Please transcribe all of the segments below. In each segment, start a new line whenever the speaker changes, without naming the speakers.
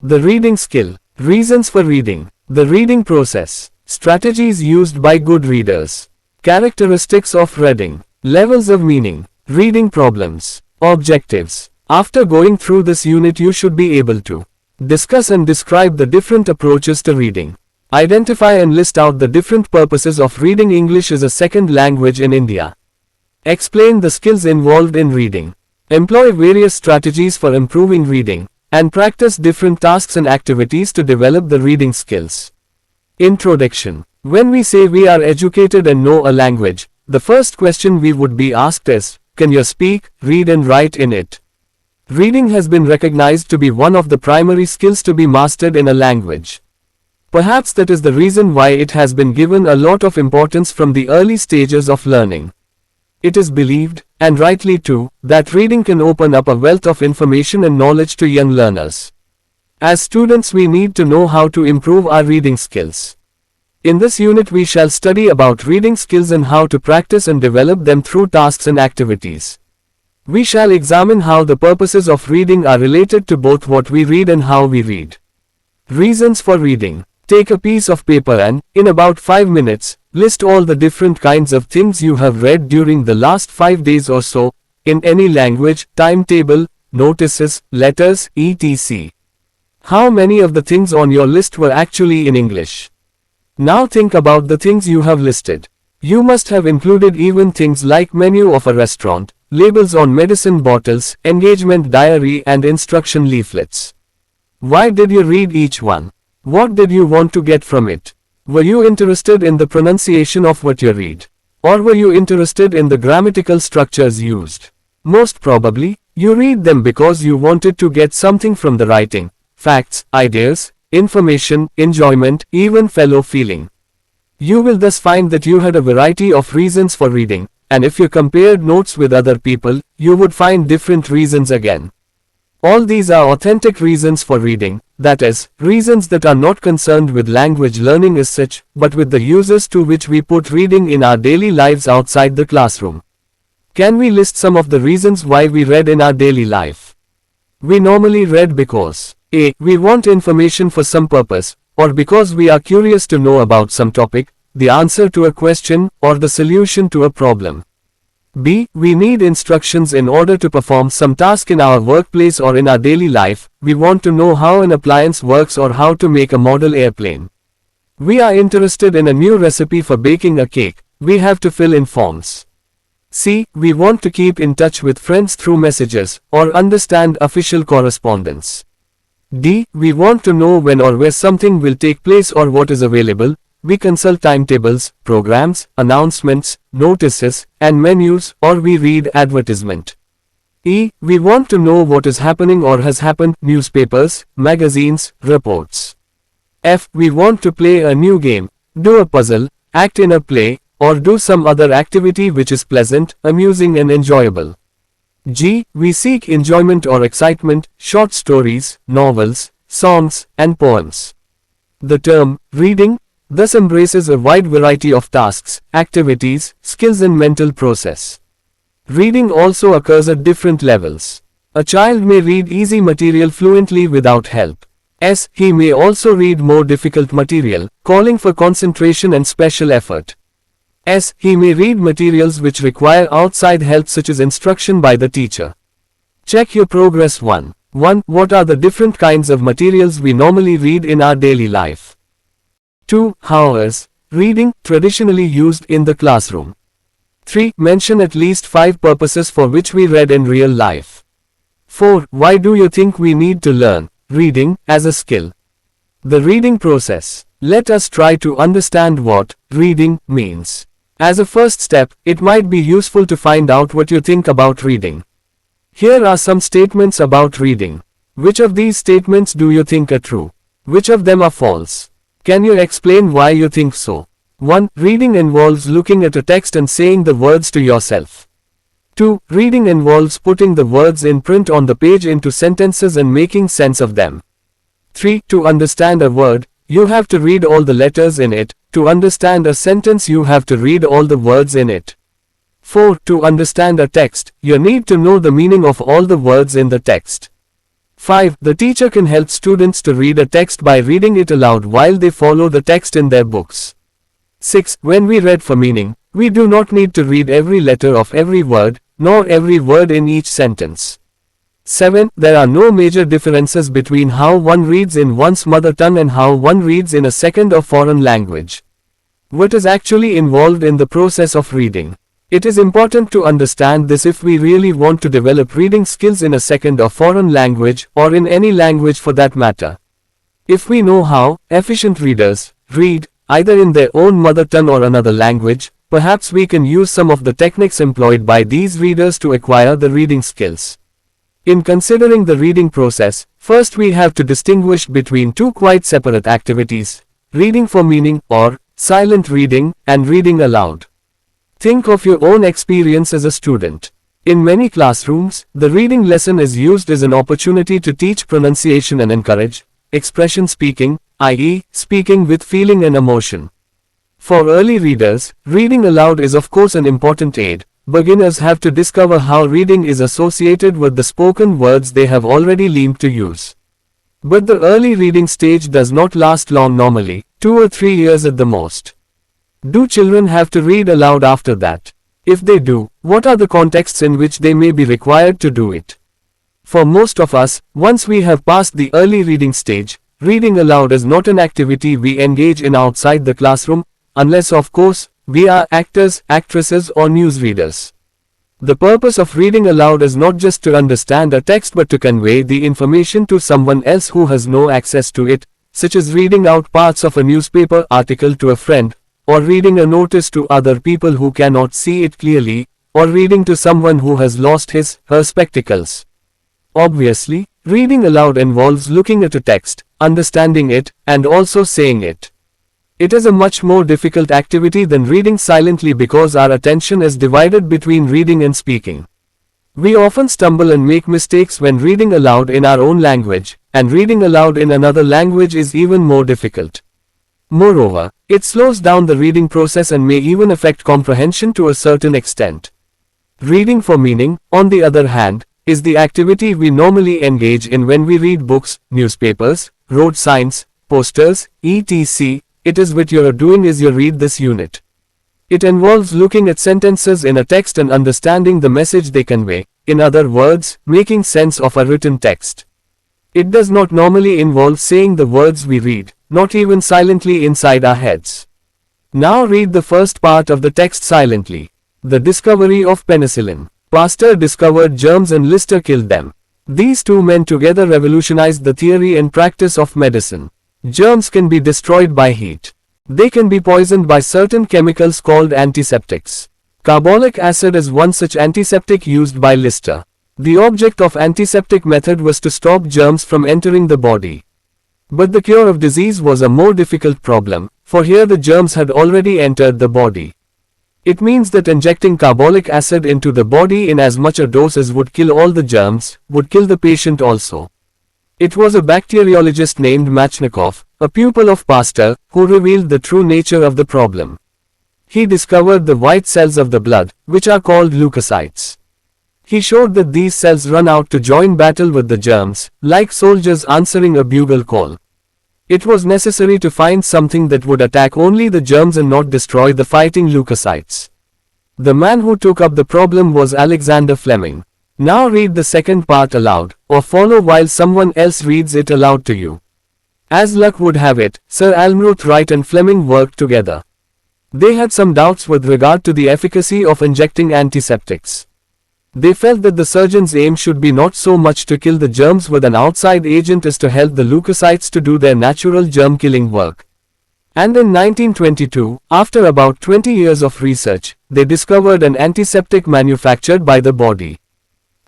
The reading skill. Reasons for reading. The reading process. Strategies used by good readers. Characteristics of reading. Levels of meaning. Reading problems. Objectives. After going through this unit, you should be able to discuss and describe the different approaches to reading. Identify and list out the different purposes of reading English as a second language in India. Explain the skills involved in reading. Employ various strategies for improving reading, and practice different tasks and activities to develop the reading skills. Introduction. When we say we are educated and know a language, the first question we would be asked is, can you speak, read and write in it? Reading has been recognized to be one of the primary skills to be mastered in a language. Perhaps that is the reason why it has been given a lot of importance from the early stages of learning. It is believed, and rightly too, that reading can open up a wealth of information and knowledge to young learners. As students, we need to know how to improve our reading skills. In this unit we shall study about reading skills and how to practice and develop them through tasks and activities. We shall examine how the purposes of reading are related to both what we read and how we read. Reasons for reading. Take a piece of paper and, in about 5 minutes, list all the different kinds of things you have read during the last 5 days or so, in any language, timetable, notices, letters, etc. How many of the things on your list were actually in English? Now think about the things you have listed. You must have included even things like menu of a restaurant, labels on medicine bottles, engagement diary and instruction leaflets. Why did you read each one? What did you want to get from it? Were you interested in the pronunciation of what you read? Or were you interested in the grammatical structures used? Most probably, you read them because you wanted to get something from the writing, facts, ideas, information, enjoyment, even fellow feeling. You will thus find that you had a variety of reasons for reading, and if you compared notes with other people, you would find different reasons again. All these are authentic reasons for reading, that is, reasons that are not concerned with language learning as such, but with the uses to which we put reading in our daily lives outside the classroom. Can we list some of the reasons why we read in our daily life? We normally read because A. We want information for some purpose, or because we are curious to know about some topic, the answer to a question, or the solution to a problem. B. We need instructions in order to perform some task in our workplace or in our daily life. We want to know how an appliance works or how to make a model airplane. We are interested in a new recipe for baking a cake. We have to fill in forms. C. We want to keep in touch with friends through messages, or understand official correspondence. D. We want to know when or where something will take place or what is available. We consult timetables, programs, announcements, notices, and menus, or we read advertisement. E. We want to know what is happening or has happened, newspapers, magazines, reports. F. We want to play a new game, do a puzzle, act in a play, or do some other activity which is pleasant, amusing and enjoyable. G. We seek enjoyment or excitement, short stories, novels, songs, and poems. The term, reading, thus embraces a wide variety of tasks, activities, skills and mental process. Reading also occurs at different levels. A child may read easy material fluently without help. He may also read more difficult material, calling for concentration and special effort. He may read materials which require outside help such as instruction by the teacher. Check your progress. 1. What are the different kinds of materials we normally read in our daily life? 2. How is reading traditionally used in the classroom? 3. Mention at least 5 purposes for which we read in real life. 4. Why do you think we need to learn reading as a skill? The reading process. Let us try to understand what reading means. As a first step, it might be useful to find out what you think about reading. Here are some statements about reading. Which of these statements do you think are true? Which of them are false? Can you explain why you think so? 1. Reading involves looking at a text and saying the words to yourself. 2. Reading involves putting the words in print on the page into sentences and making sense of them. 3. To understand a word, you have to read all the letters in it. To understand a sentence, you have to read all the words in it. 4. To understand a text, you need to know the meaning of all the words in the text. 5. The teacher can help students to read a text by reading it aloud while they follow the text in their books. 6. When we read for meaning, we do not need to read every letter of every word, nor every word in each sentence. 7. There are no major differences between how one reads in one's mother tongue and how one reads in a second or foreign language. What is actually involved in the process of reading? It is important to understand this if we really want to develop reading skills in a second or foreign language, or in any language for that matter. If we know how efficient readers read, either in their own mother tongue or another language, perhaps we can use some of the techniques employed by these readers to acquire the reading skills. In considering the reading process, first we have to distinguish between two quite separate activities: reading for meaning, or silent reading, and reading aloud. Think of your own experience as a student. In many classrooms, the reading lesson is used as an opportunity to teach pronunciation and encourage expression speaking, i.e., speaking with feeling and emotion. For early readers, reading aloud is of course an important aid. Beginners have to discover how reading is associated with the spoken words they have already learned to use. But the early reading stage does not last long normally, 2 or 3 years at the most. Do children have to read aloud after that? If they do, what are the contexts in which they may be required to do it? For most of us, once we have passed the early reading stage, reading aloud is not an activity we engage in outside the classroom, unless of course, we are actors, actresses or newsreaders. The purpose of reading aloud is not just to understand a text but to convey the information to someone else who has no access to it, such as reading out parts of a newspaper article to a friend, or reading a notice to other people who cannot see it clearly, or reading to someone who has lost his/her spectacles. Obviously, reading aloud involves looking at a text, understanding it, and also saying it. It is a much more difficult activity than reading silently because our attention is divided between reading and speaking. We often stumble and make mistakes when reading aloud in our own language, and reading aloud in another language is even more difficult. Moreover, it slows down the reading process and may even affect comprehension to a certain extent. Reading for meaning, on the other hand, is the activity we normally engage in when we read books, newspapers, road signs, posters, etc. It is what you are doing as you read this unit. It involves looking at sentences in a text and understanding the message they convey, in other words, making sense of a written text. It does not normally involve saying the words we read, not even silently inside our heads. Now read the first part of the text silently. The discovery of penicillin. Pasteur discovered germs and Lister killed them. These two men together revolutionized the theory and practice of medicine. Germs can be destroyed by heat. They can be poisoned by certain chemicals called antiseptics. Carbolic acid is one such antiseptic used by Lister. The object of antiseptic method was to stop germs from entering the body. But the cure of disease was a more difficult problem, for here the germs had already entered the body. It means that injecting carbolic acid into the body in as much a dose as would kill all the germs, would kill the patient also. It was a bacteriologist named Machnikov, a pupil of Pasteur, who revealed the true nature of the problem. He discovered the white cells of the blood, which are called leukocytes. He showed that these cells run out to join battle with the germs, like soldiers answering a bugle call. It was necessary to find something that would attack only the germs and not destroy the fighting leukocytes. The man who took up the problem was Alexander Fleming. Now read the second part aloud, or follow while someone else reads it aloud to you. As luck would have it, Sir Almroth Wright and Fleming worked together. They had some doubts with regard to the efficacy of injecting antiseptics. They felt that the surgeon's aim should be not so much to kill the germs with an outside agent as to help the leukocytes to do their natural germ-killing work. And in 1922, after about 20 years of research, they discovered an antiseptic manufactured by the body.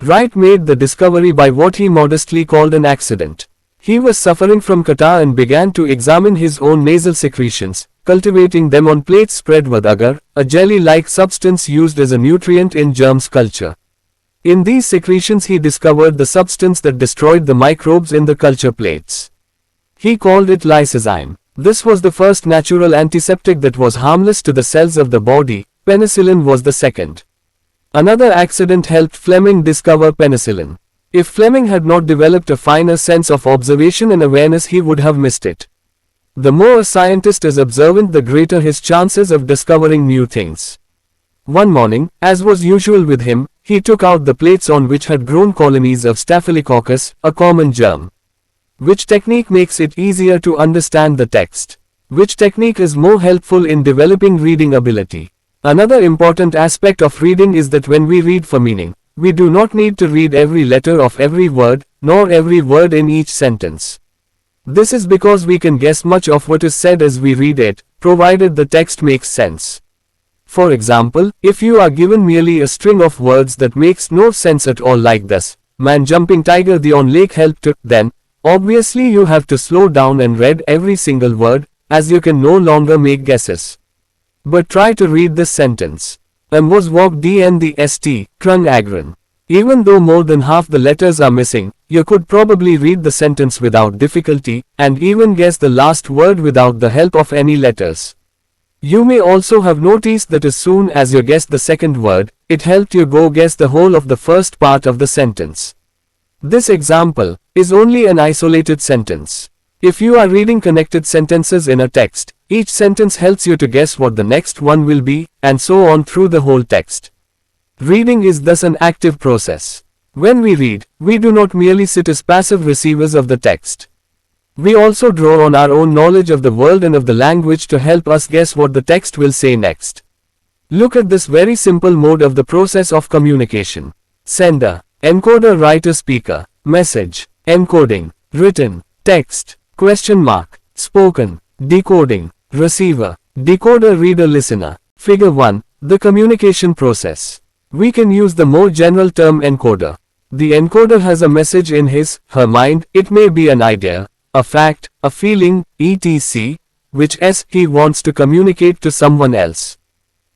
Wright made the discovery by what he modestly called an accident. He was suffering from catarrh and began to examine his own nasal secretions, cultivating them on plates spread with agar, a jelly-like substance used as a nutrient in germs culture. In these secretions he discovered the substance that destroyed the microbes in the culture plates. He called it lysozyme. This was the first natural antiseptic that was harmless to the cells of the body. Penicillin was the second. Another accident helped Fleming discover penicillin. If Fleming had not developed a finer sense of observation and awareness, he would have missed it. The more a scientist is observant, the greater his chances of discovering new things. One morning, as was usual with him, he took out the plates on which had grown colonies of Staphylococcus, a common germ. Which technique makes it easier to understand the text? Which technique is more helpful in developing reading ability? Another important aspect of reading is that when we read for meaning, we do not need to read every letter of every word, nor every word in each sentence. This is because we can guess much of what is said as we read it, provided the text makes sense. For example, if you are given merely a string of words that makes no sense at all, like this, man jumping tiger the on lake helped to, then, obviously you have to slow down and read every single word, as you can no longer make guesses. But try to read this sentence. Was walk dn the st, krung agron. Even though more than half the letters are missing, you could probably read the sentence without difficulty, and even guess the last word without the help of any letters. You may also have noticed that as soon as you guessed the second word, it helped you go guess the whole of the first part of the sentence. This example is only an isolated sentence. If you are reading connected sentences in a text, each sentence helps you to guess what the next one will be, and so on through the whole text. Reading is thus an active process. When we read, we do not merely sit as passive receivers of the text. We also draw on our own knowledge of the world and of the language to help us guess what the text will say next. Look at this very simple mode of the process of communication. Sender, encoder, writer, speaker, message, encoding, written, text, question mark, spoken, decoding, receiver, decoder, reader, listener. Figure 1, the communication process. We can use the more general term encoder. The encoder has a message in his, her mind. It may be an idea, a fact, a feeling, etc., which he wants to communicate to someone else.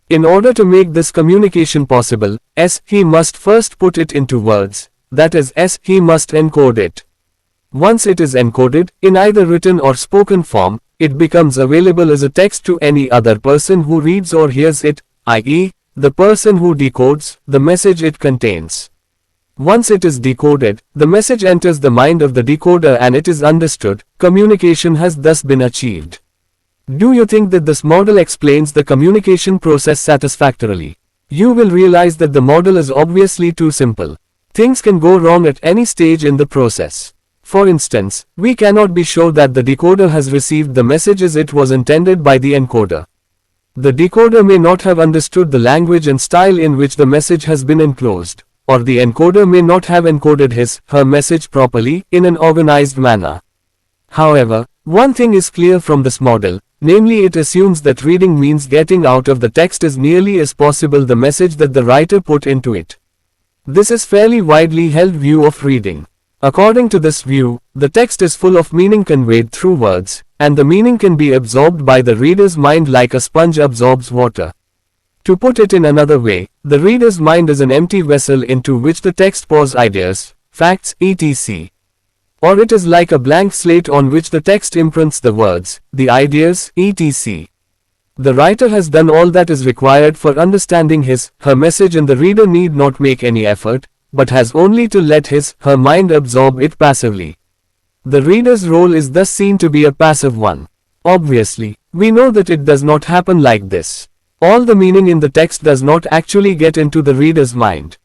In order to make this communication possible, he must first put it into words, that is, he must encode it. Once it is encoded, in either written or spoken form, it becomes available as a text to any other person who reads or hears it, i.e., the person who decodes the message it contains. Once it is decoded, the message enters the mind of the decoder and it is understood. Communication has thus been achieved. Do you think that this model explains the communication process satisfactorily? You will realize that the model is obviously too simple. Things can go wrong at any stage in the process. For instance, we cannot be sure that the decoder has received the message as it was intended by the encoder. The decoder may not have understood the language and style in which the message has been enclosed, or the encoder may not have encoded his, her message properly, in an organized manner. However, one thing is clear from this model, namely it assumes that reading means getting out of the text as nearly as possible the message that the writer put into it. This is fairly widely held view of reading. According to this view, the text is full of meaning conveyed through words, and the meaning can be absorbed by the reader's mind like a sponge absorbs water. To put it in another way, the reader's mind is an empty vessel into which the text pours ideas, facts, etc. Or it is like a blank slate on which the text imprints the words, the ideas, etc. The writer has done all that is required for understanding his, her message, and the reader need not make any effort, but has only to let his, her mind absorb it passively. The reader's role is thus seen to be a passive one. Obviously, we know that it does not happen like this. All the meaning in the text does not actually get into the reader's mind.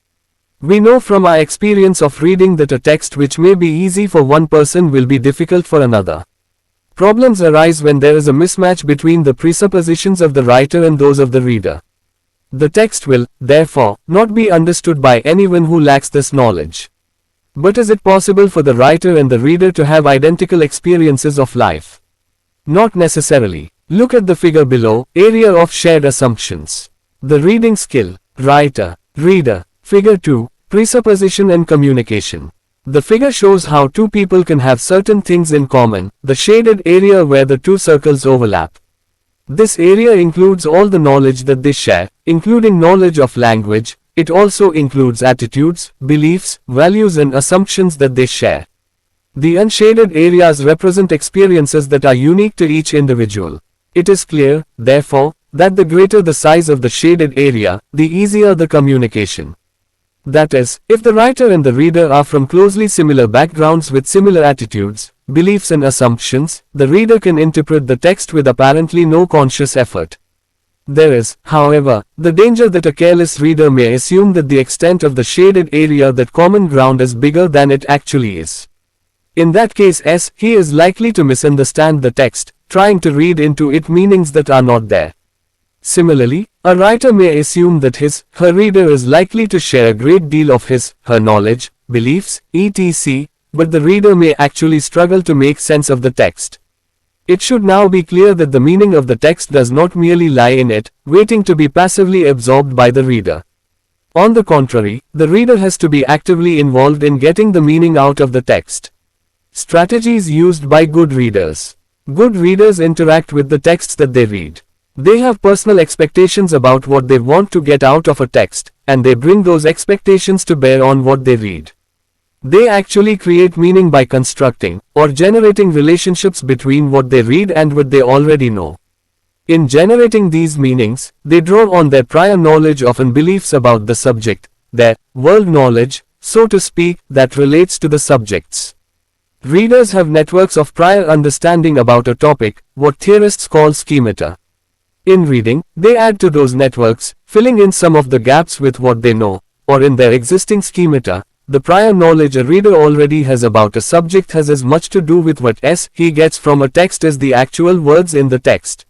We know from our experience of reading that a text which may be easy for one person will be difficult for another. Problems arise when there is a mismatch between the presuppositions of the writer and those of the reader. The text will, therefore, not be understood by anyone who lacks this knowledge. But is it possible for the writer and the reader to have identical experiences of life? Not necessarily. Look at the figure below, area of shared assumptions. The reading skill, writer, reader. Figure 2, presupposition and communication. The figure shows how two people can have certain things in common, the shaded area where the two circles overlap. This area includes all the knowledge that they share, including knowledge of language. It also includes attitudes, beliefs, values and assumptions that they share. The unshaded areas represent experiences that are unique to each individual. It is clear, therefore, that the greater the size of the shaded area, the easier the communication. That is, if the writer and the reader are from closely similar backgrounds with similar attitudes, beliefs and assumptions, the reader can interpret the text with apparently no conscious effort. There is, however, the danger that a careless reader may assume that the extent of the shaded area, that common ground, is bigger than it actually is. In that case, he is likely to misunderstand the text, trying to read into it meanings that are not there. Similarly, a writer may assume that her reader is likely to share a great deal of her knowledge, beliefs, etc., but the reader may actually struggle to make sense of the text. It should now be clear that the meaning of the text does not merely lie in it, waiting to be passively absorbed by the reader. On the contrary, the reader has to be actively involved in getting the meaning out of the text. Strategies used by good readers. Good readers interact with the texts that they read. They have personal expectations about what they want to get out of a text, and they bring those expectations to bear on what they read. They actually create meaning by constructing, or generating relationships between what they read and what they already know. In generating these meanings, they draw on their prior knowledge of and beliefs about the subject, their world knowledge, so to speak, that relates to the subjects. Readers have networks of prior understanding about a topic, what theorists call schemata. In reading, they add to those networks, filling in some of the gaps with what they know, or in their existing schemata. The prior knowledge a reader already has about a subject has as much to do with what he gets from a text as the actual words in the text.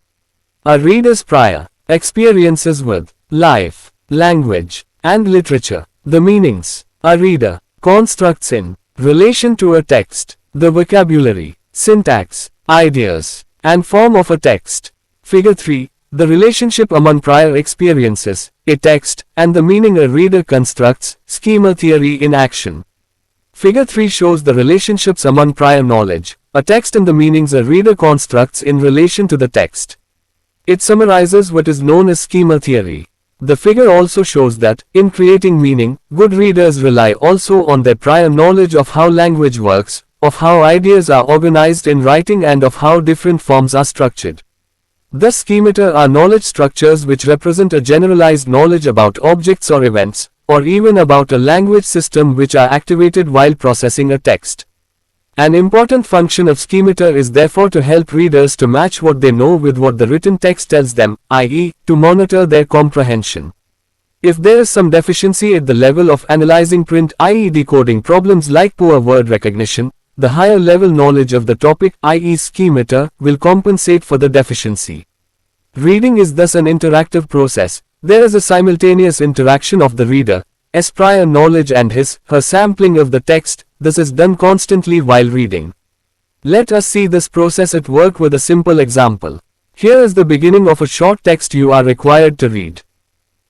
A reader's prior experiences with life, language, and literature, the meanings a reader constructs in relation to a text, the vocabulary, syntax, ideas, and form of a text. Figure 3. The relationship among prior experiences, a text, and the meaning a reader constructs, schema theory in action. Figure 3 shows the relationships among prior knowledge, a text, and the meanings a reader constructs in relation to the text. It summarizes what is known as schema theory. The figure also shows that, in creating meaning, good readers rely also on their prior knowledge of how language works, of how ideas are organized in writing, and of how different forms are structured. Thus, schemata are knowledge structures which represent a generalized knowledge about objects or events, or even about a language system which are activated while processing a text. An important function of schemata is therefore to help readers to match what they know with what the written text tells them, i.e., to monitor their comprehension. If there is some deficiency at the level of analyzing print, i.e., decoding problems like poor word recognition, the higher level knowledge of the topic, i.e. schemata, will compensate for the deficiency. Reading is thus an interactive process. There is a simultaneous interaction of the reader's prior knowledge and her sampling of the text. This is done constantly while reading. Let us see this process at work with a simple example. Here is the beginning of a short text you are required to read.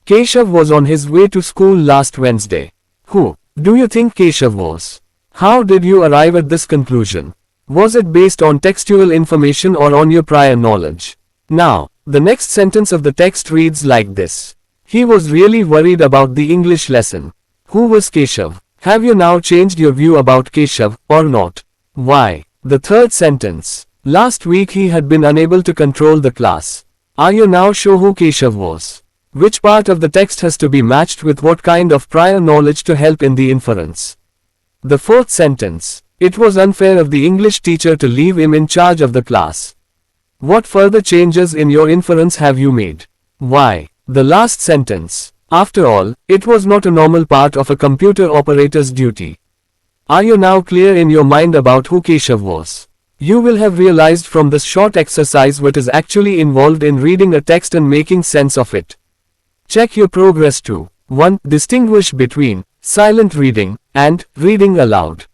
Keshav was on his way to school last Wednesday. Who do you think Keshav was? How did you arrive at this conclusion? Was it based on textual information or on your prior knowledge? Now, the next sentence of the text reads like this. He was really worried about the English lesson. Who was Keshav? Have you now changed your view about Keshav, or not? Why? The third sentence. Last week he had been unable to control the class. Are you now sure who Keshav was? Which part of the text has to be matched with what kind of prior knowledge to help in the inference? The fourth sentence. It was unfair of the English teacher to leave him in charge of the class. What further changes in your inference have you made? Why? The last sentence. After all, it was not a normal part of a computer operator's duty. Are you now clear in your mind about who Keshav was? You will have realized from this short exercise what is actually involved in reading a text and making sense of it. Check your progress too. 1. Distinguish between silent reading and reading aloud.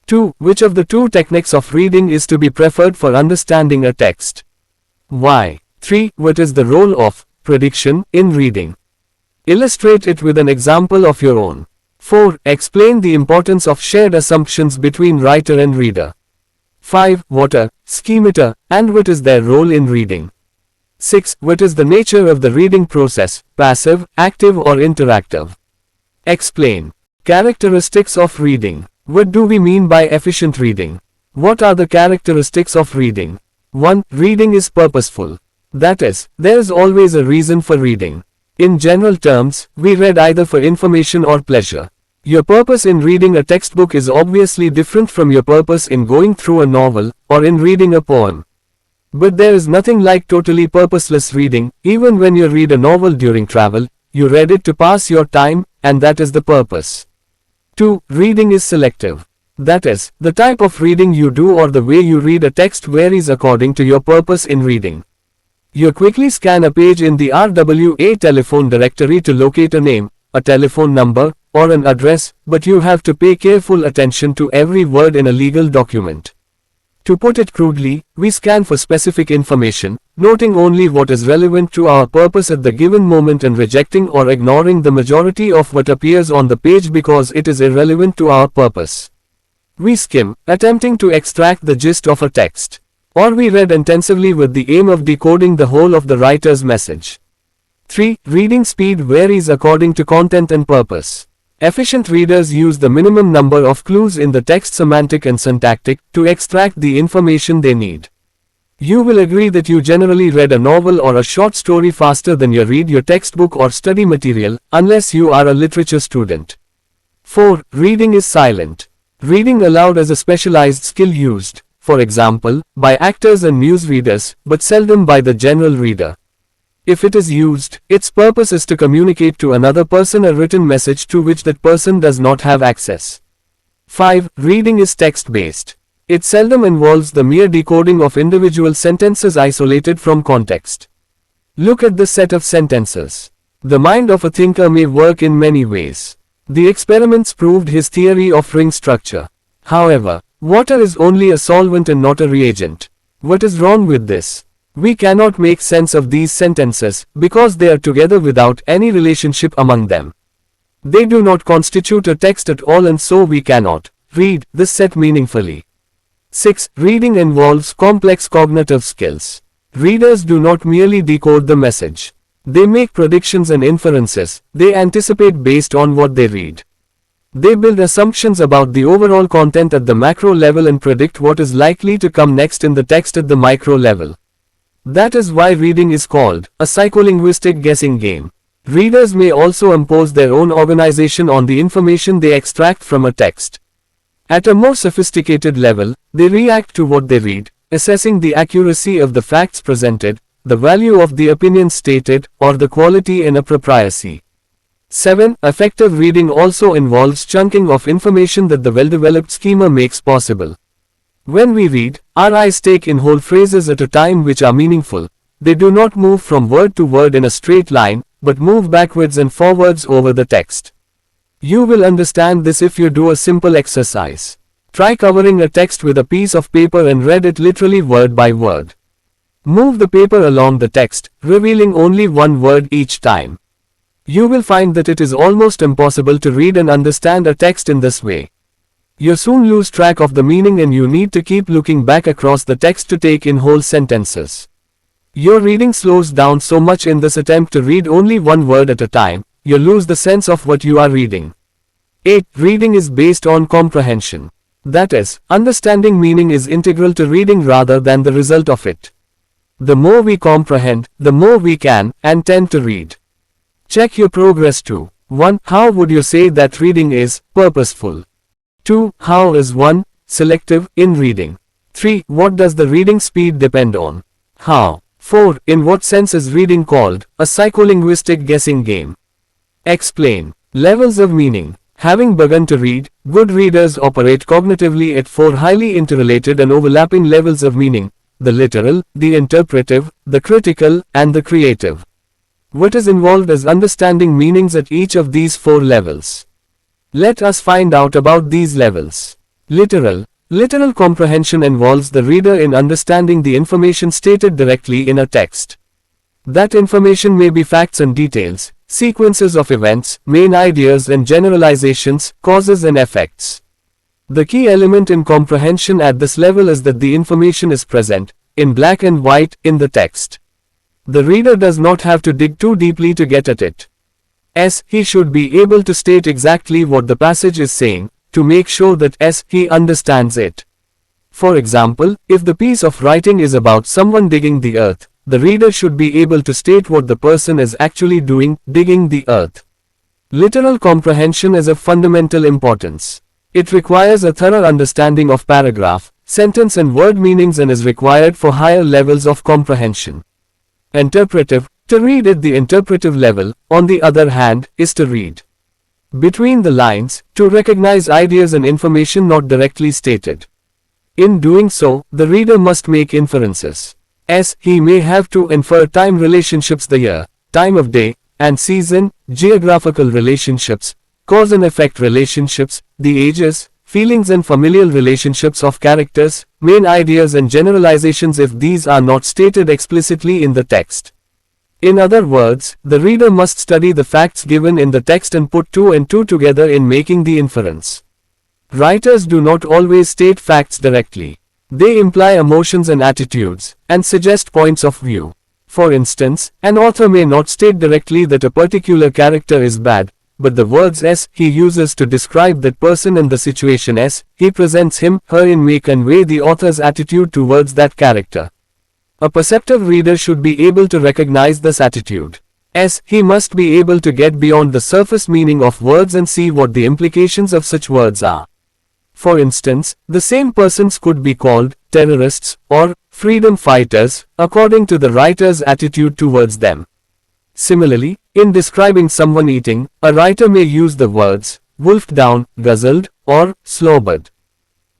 2. Which of the two techniques of reading is to be preferred for understanding a text? Why? 3. What is the role of prediction in reading? Illustrate it with an example of your own. 4. Explain the importance of shared assumptions between writer and reader. 5. What are schemata, and what is their role in reading? 6. What is the nature of the reading process, passive, active or interactive? Explain. Characteristics of reading. What do we mean by efficient reading? What are the characteristics of reading? 1. Reading is purposeful. That is, there is always a reason for reading. In general terms, we read either for information or pleasure. Your purpose in reading a textbook is obviously different from your purpose in going through a novel, or in reading a poem. But there is nothing like totally purposeless reading. Even when you read a novel during travel, you read it to pass your time, and that is the purpose. 2. Reading is selective. That is, the type of reading you do or the way you read a text varies according to your purpose in reading. You quickly scan a page in the RWA telephone directory to locate a name, a telephone number, or an address, but you have to pay careful attention to every word in a legal document. To put it crudely, we scan for specific information, noting only what is relevant to our purpose at the given moment and rejecting or ignoring the majority of what appears on the page because it is irrelevant to our purpose. We skim, attempting to extract the gist of a text. Or we read intensively with the aim of decoding the whole of the writer's message. 3. Reading speed varies according to content and purpose. Efficient readers use the minimum number of clues in the text, semantic and syntactic, to extract the information they need. You will agree that you generally read a novel or a short story faster than you read your textbook or study material, unless you are a literature student. 4. Reading is silent. Reading aloud is a specialized skill used, for example, by actors and newsreaders, but seldom by the general reader. If it is used, its purpose is to communicate to another person a written message to which that person does not have access. 5. Reading is text-based. It seldom involves the mere decoding of individual sentences isolated from context. Look at the set of sentences. The mind of a thinker may work in many ways. The experiments proved his theory of ring structure. However, water is only a solvent and not a reagent. What is wrong with this? We cannot make sense of these sentences, because they are together without any relationship among them. They do not constitute a text at all, and so we cannot read this set meaningfully. 6. Reading involves complex cognitive skills. Readers do not merely decode the message. They make predictions and inferences. They anticipate based on what they read. They build assumptions about the overall content at the macro level and predict what is likely to come next in the text at the micro level. That is why reading is called a psycholinguistic guessing game. Readers may also impose their own organization on the information they extract from a text. At a more sophisticated level, they react to what they read, assessing the accuracy of the facts presented, the value of the opinions stated, or the quality and appropriacy. 7. Effective reading also involves chunking of information that the well-developed schema makes possible. When we read, our eyes take in whole phrases at a time which are meaningful. They do not move from word to word in a straight line, but move backwards and forwards over the text. You will understand this if you do a simple exercise. Try covering a text with a piece of paper and read it literally word by word. Move the paper along the text, revealing only one word each time. You will find that it is almost impossible to read and understand a text in this way. You soon lose track of the meaning and you need to keep looking back across the text to take in whole sentences. Your reading slows down so much in this attempt to read only one word at a time, you lose the sense of what you are reading. 8. Reading is based on comprehension. That is, understanding meaning is integral to reading rather than the result of it. The more we comprehend, the more we can and tend to read. Check your progress too. 1. How would you say that reading is purposeful? 2. How is one selective in reading? 3. What does the reading speed depend on? How? 4. In what sense is reading called a psycholinguistic guessing game? Explain. Levels of meaning. Having begun to read, good readers operate cognitively at 4 highly interrelated and overlapping levels of meaning: the literal, the interpretive, the critical, and the creative. What is involved is understanding meanings at each of these 4 levels. Let us find out about these levels. Literal. Literal comprehension involves the reader in understanding the information stated directly in a text. That information may be facts and details, sequences of events, main ideas and generalizations, causes and effects. The key element in comprehension at this level is that the information is present, in black and white, in the text. The reader does not have to dig too deeply to get at it. He should be able to state exactly what the passage is saying, to make sure that he understands it. For example, if the piece of writing is about someone digging the earth, the reader should be able to state what the person is actually doing, digging the earth. Literal comprehension is of fundamental importance. It requires a thorough understanding of paragraph, sentence and word meanings and is required for higher levels of comprehension. Interpretive, to read at the interpretive level, on the other hand, is to read between the lines, to recognize ideas and information not directly stated. In doing so, the reader must make inferences. He may have to infer time relationships, the year, time of day, and season, geographical relationships, cause and effect relationships, the ages, feelings and familial relationships of characters, main ideas and generalizations if these are not stated explicitly in the text. In other words, the reader must study the facts given in the text and put two and two together in making the inference. Writers do not always state facts directly. They imply emotions and attitudes, and suggest points of view. For instance, an author may not state directly that a particular character is bad, but the words he uses to describe that person and the situation he presents him, her in may convey the author's attitude towards that character. A perceptive reader should be able to recognize this attitude. He must be able to get beyond the surface meaning of words and see what the implications of such words are. For instance, the same persons could be called terrorists or freedom fighters, according to the writer's attitude towards them. Similarly, in describing someone eating, a writer may use the words wolfed down, guzzled, or slobbered.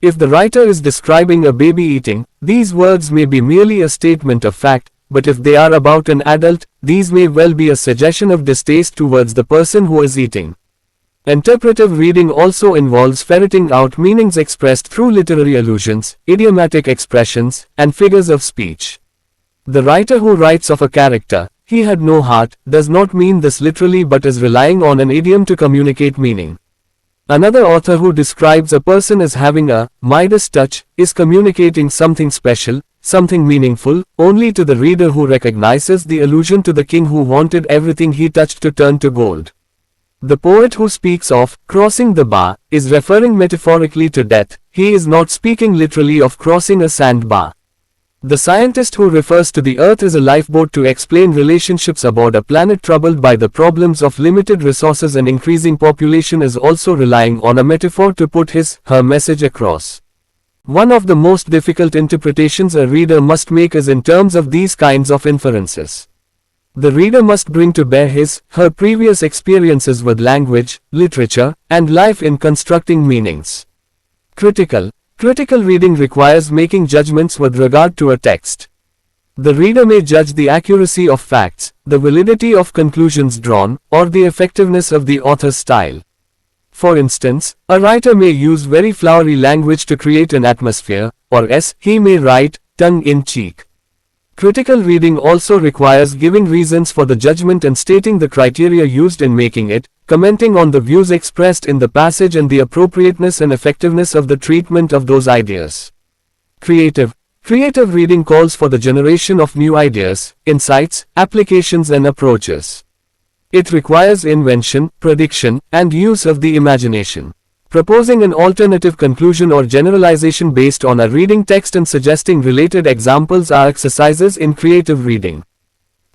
If the writer is describing a baby eating, these words may be merely a statement of fact, but if they are about an adult, these may well be a suggestion of distaste towards the person who is eating. Interpretive reading also involves ferreting out meanings expressed through literary allusions, idiomatic expressions, and figures of speech. The writer who writes of a character, "He had no heart," does not mean this literally but is relying on an idiom to communicate meaning. Another author who describes a person as having a Midas touch is communicating something special, something meaningful, only to the reader who recognizes the allusion to the king who wanted everything he touched to turn to gold. The poet who speaks of crossing the bar is referring metaphorically to death. He is not speaking literally of crossing a sandbar. The scientist who refers to the Earth as a lifeboat to explain relationships aboard a planet troubled by the problems of limited resources and increasing population is also relying on a metaphor to put his/her message across. One of the most difficult interpretations a reader must make is in terms of these kinds of inferences. The reader must bring to bear his/her previous experiences with language, literature, and life in constructing meanings. Critical reading requires making judgments with regard to a text. The reader may judge the accuracy of facts, the validity of conclusions drawn, or the effectiveness of the author's style. For instance, a writer may use very flowery language to create an atmosphere, or he may write tongue-in-cheek. Critical reading also requires giving reasons for the judgment and stating the criteria used in making it, commenting on the views expressed in the passage and the appropriateness and effectiveness of the treatment of those ideas. Creative reading calls for the generation of new ideas, insights, applications and approaches. It requires invention, prediction, and use of the imagination. Proposing an alternative conclusion or generalization based on a reading text and suggesting related examples are exercises in creative reading.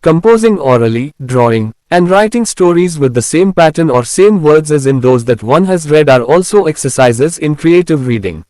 Composing orally, drawing, and writing stories with the same pattern or same words as in those that one has read are also exercises in creative reading.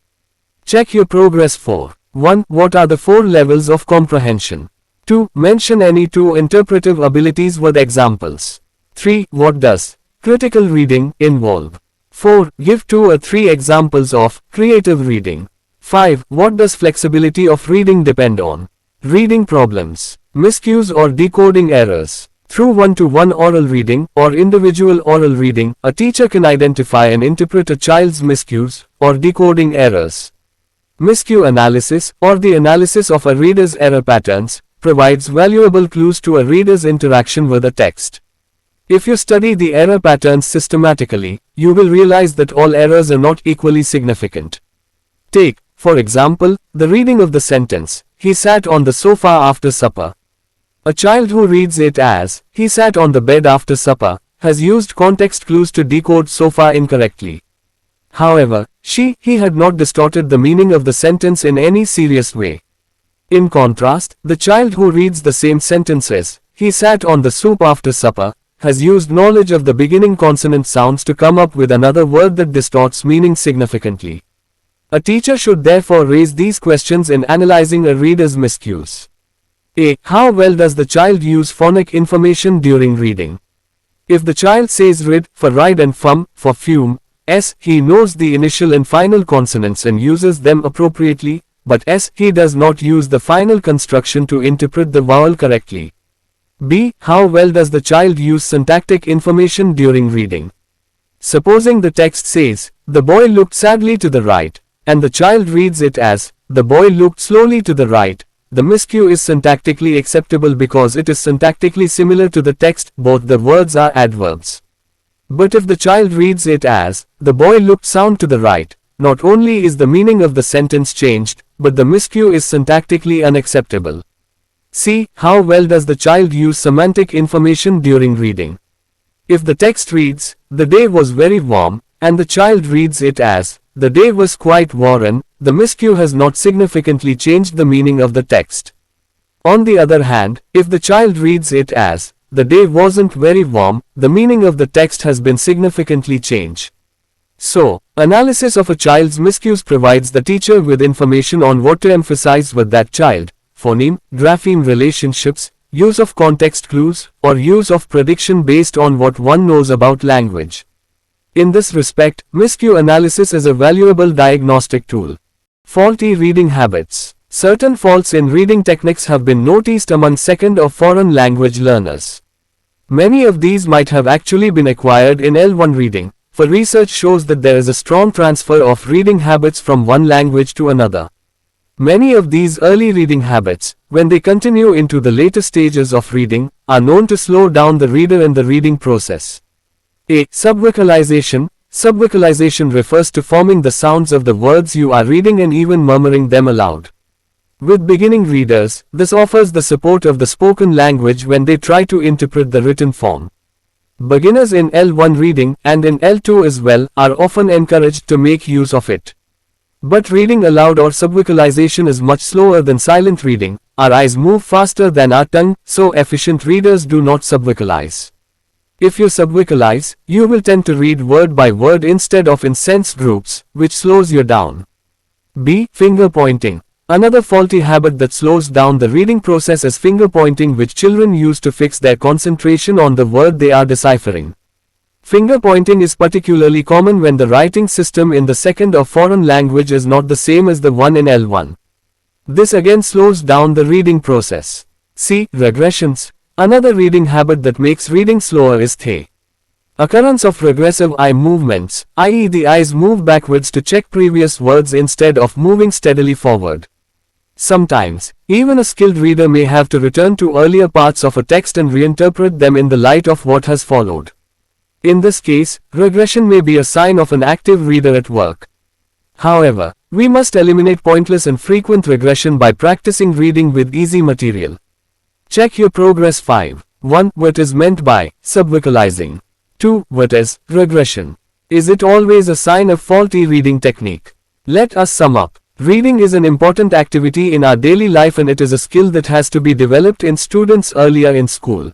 Check your progress for 1. What are the 4 levels of comprehension? 2. Mention any 2 interpretive abilities with examples. 3. What does critical reading involve? 4. Give 2 or 3 examples of creative reading. 5. What does flexibility of reading depend on? Reading problems, miscues or decoding errors. Through one-to-one oral reading or individual oral reading, a teacher can identify and interpret a child's miscues or decoding errors. Miscue analysis, or the analysis of a reader's error patterns, provides valuable clues to a reader's interaction with a text. If you study the error patterns systematically, you will realize that all errors are not equally significant. Take, for example, the reading of the sentence, "He sat on the sofa after supper." A child who reads it as, "He sat on the bed after supper," has used context clues to decode sofa incorrectly. However, he had not distorted the meaning of the sentence in any serious way. In contrast, the child who reads the same sentences, "He sat on the soup after supper," has used knowledge of the beginning consonant sounds to come up with another word that distorts meaning significantly. A teacher should therefore raise these questions in analyzing a reader's miscues. A. How well does the child use phonic information during reading? If the child says rid for ride and fum for fume, s, he knows the initial and final consonants and uses them appropriately, but s, he does not use the final construction to interpret the vowel correctly. B. How well does the child use syntactic information during reading? Supposing the text says, "The boy looked sadly to the right," and the child reads it as, "The boy looked slowly to the right," the miscue is syntactically acceptable because it is syntactically similar to the text, both the words are adverbs. But if the child reads it as, "The boy looked sound to the right," not only is the meaning of the sentence changed, but the miscue is syntactically unacceptable. C. How well does the child use semantic information during reading? If the text reads, "The day was very warm," and the child reads it as, "The day was quite warm," the miscue has not significantly changed the meaning of the text. On the other hand, if the child reads it as, "The day wasn't very warm," the meaning of the text has been significantly changed. So, analysis of a child's miscues provides the teacher with information on what to emphasize with that child: phoneme, grapheme relationships, use of context clues, or use of prediction based on what one knows about language. In this respect, miscue analysis is a valuable diagnostic tool. Faulty reading habits. Certain faults in reading techniques have been noticed among second or foreign language learners. Many of these might have actually been acquired in L1 reading, for research shows that there is a strong transfer of reading habits from one language to another. Many of these early reading habits, when they continue into the later stages of reading, are known to slow down the reader in the reading process. A. Subvocalization. Subvocalization refers to forming the sounds of the words you are reading and even murmuring them aloud. With beginning readers, this offers the support of the spoken language when they try to interpret the written form. Beginners in L1 reading, and in L2 as well, are often encouraged to make use of it. But reading aloud or subvocalization is much slower than silent reading. Our eyes move faster than our tongue, so efficient readers do not subvocalize. If you subvocalize, you will tend to read word by word instead of in sentence groups, which slows you down. B. Finger pointing. Another faulty habit that slows down the reading process is finger pointing, which children use to fix their concentration on the word they are deciphering. Finger pointing is particularly common when the writing system in the second or foreign language is not the same as the one in L1. This again slows down the reading process. C. Regressions. Another reading habit that makes reading slower is the occurrence of regressive eye movements, i.e. the eyes move backwards to check previous words instead of moving steadily forward. Sometimes, even a skilled reader may have to return to earlier parts of a text and reinterpret them in the light of what has followed. In this case, regression may be a sign of an active reader at work. However, we must eliminate pointless and frequent regression by practicing reading with easy material. Check your progress. 5. 1. What is meant by subvocalizing? 2. What is regression? Is it always a sign of faulty reading technique? Let us sum up. Reading is an important activity in our daily life, and it is a skill that has to be developed in students earlier in school.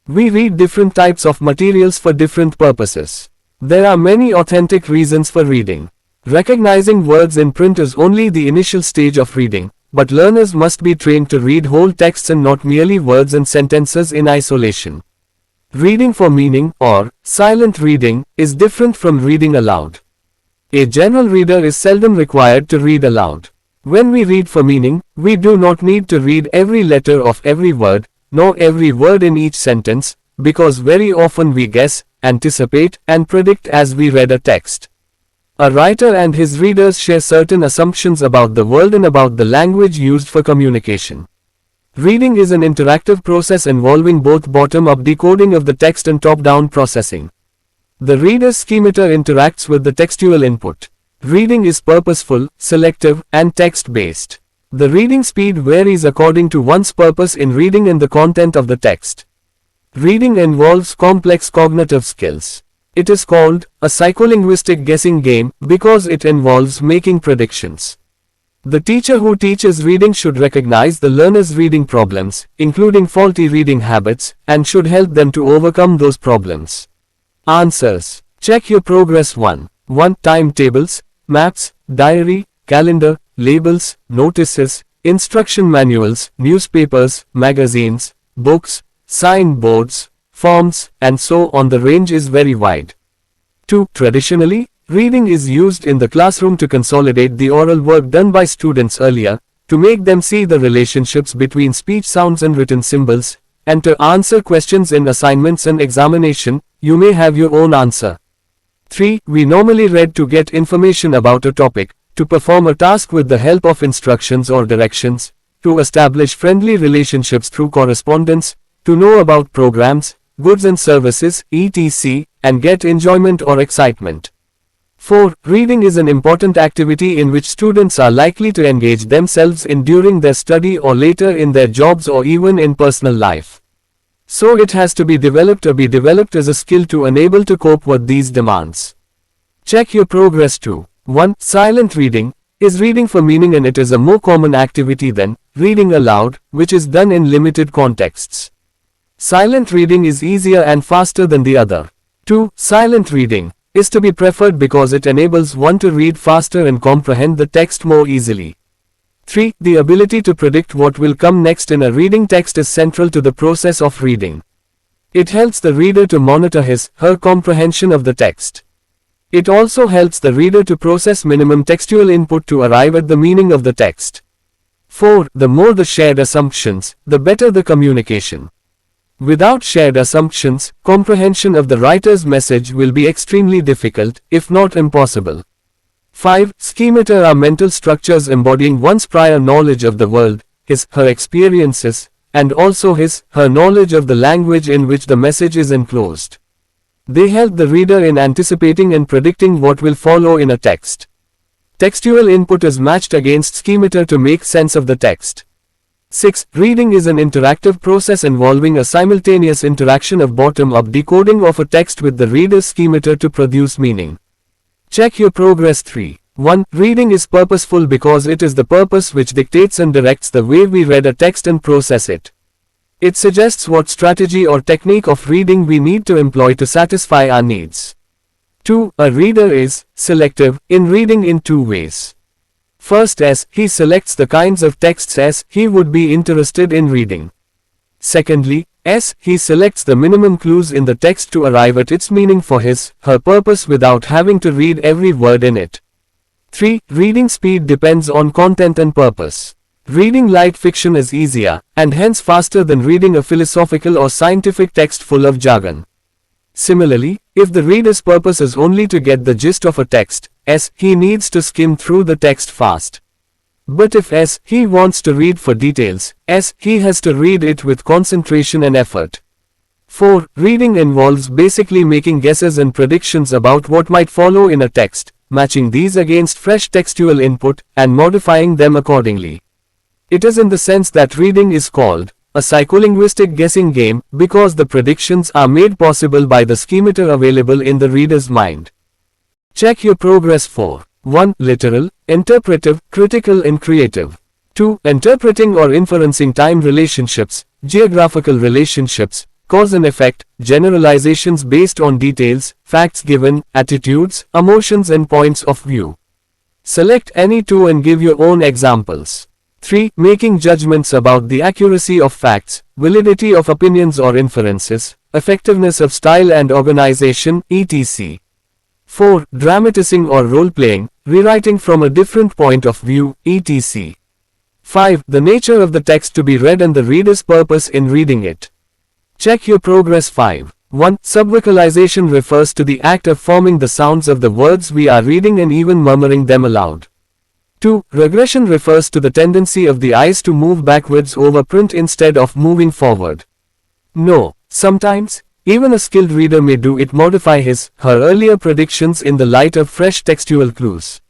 We read different types of materials for different purposes. There are many authentic reasons for reading. Recognizing words in print is only the initial stage of reading, but learners must be trained to read whole texts and not merely words and sentences in isolation. Reading for meaning, or silent reading, is different from reading aloud. A general reader is seldom required to read aloud. When we read for meaning, we do not need to read every letter of every word, nor every word in each sentence, because very often we guess, anticipate, and predict as we read a text. A writer and his readers share certain assumptions about the world and about the language used for communication. Reading is an interactive process involving both bottom-up decoding of the text and top-down processing. The reader's schemator interacts with the textual input. Reading is purposeful, selective, and text-based. The reading speed varies according to one's purpose in reading and the content of the text. Reading involves complex cognitive skills. It is called a psycholinguistic guessing game because it involves making predictions. The teacher who teaches reading should recognize the learner's reading problems, including faulty reading habits, and should help them to overcome those problems. Answers. Check your progress 1. 1. Timetables, maps, diary, calendar, labels, notices, instruction manuals, newspapers, magazines, books, signboards, forms, and so on. The range is very wide. 2. Traditionally, reading is used in the classroom to consolidate the oral work done by students earlier, to make them see the relationships between speech sounds and written symbols, and to answer questions in assignments and examination. You may have your own answer. 3. We normally read to get information about a topic, to perform a task with the help of instructions or directions, to establish friendly relationships through correspondence, to know about programs, goods and services, etc., and get enjoyment or excitement. 4. Reading is an important activity in which students are likely to engage themselves in during their study or later in their jobs or even in personal life. So it has to be developed as a skill to enable to cope with these demands. Check your progress 2. 1. Silent reading is reading for meaning, and it is a more common activity than reading aloud, which is done in limited contexts. Silent reading is easier and faster than the other. 2. Silent reading is to be preferred because it enables one to read faster and comprehend the text more easily. 3. The ability to predict what will come next in a reading text is central to the process of reading. It helps the reader to monitor his/her comprehension of the text. It also helps the reader to process minimum textual input to arrive at the meaning of the text. 4. The more the shared assumptions, the better the communication. Without shared assumptions, comprehension of the writer's message will be extremely difficult, if not impossible. 5. Schemata are mental structures embodying one's prior knowledge of the world, his/her experiences, and also his/her knowledge of the language in which the message is enclosed. They help the reader in anticipating and predicting what will follow in a text. Textual input is matched against schemata to make sense of the text. 6. Reading is an interactive process involving a simultaneous interaction of bottom-up decoding of a text with the reader's schemata to produce meaning. Check your progress 3. 1. Reading is purposeful because it is the purpose which dictates and directs the way we read a text and process it. It suggests what strategy or technique of reading we need to employ to satisfy our needs. 2. A reader is selective in reading in two ways. First, as he selects the kinds of texts as he would be interested in reading. Secondly, as he selects the minimum clues in the text to arrive at its meaning for his/her purpose without having to read every word in it. 3. Reading speed depends on content and purpose. Reading light fiction is easier, and hence faster than reading a philosophical or scientific text full of jargon. Similarly, if the reader's purpose is only to get the gist of a text, as he needs to skim through the text fast. But if as he wants to read for details, as he has to read it with concentration and effort. 4. Reading involves basically making guesses and predictions about what might follow in a text, matching these against fresh textual input, and modifying them accordingly. It is in the sense that reading is called a psycholinguistic guessing game, because the predictions are made possible by the schemata available in the reader's mind. Check your progress 4. 1. Literal, interpretive, critical and creative. 2. Interpreting or inferencing time relationships, geographical relationships, cause and effect, generalizations based on details, facts given, attitudes, emotions and points of view. Select any two and give your own examples. 3. Making judgments about the accuracy of facts, validity of opinions or inferences, effectiveness of style and organization, etc. 4. Dramatizing or role-playing, rewriting from a different point of view, etc. 5. The nature of the text to be read and the reader's purpose in reading it. Check your progress 5. 1. Subvocalization refers to the act of forming the sounds of the words we are reading and even murmuring them aloud. 2. Regression refers to the tendency of the eyes to move backwards over print instead of moving forward. No, sometimes, even a skilled reader may do it modify his/her earlier predictions in the light of fresh textual clues.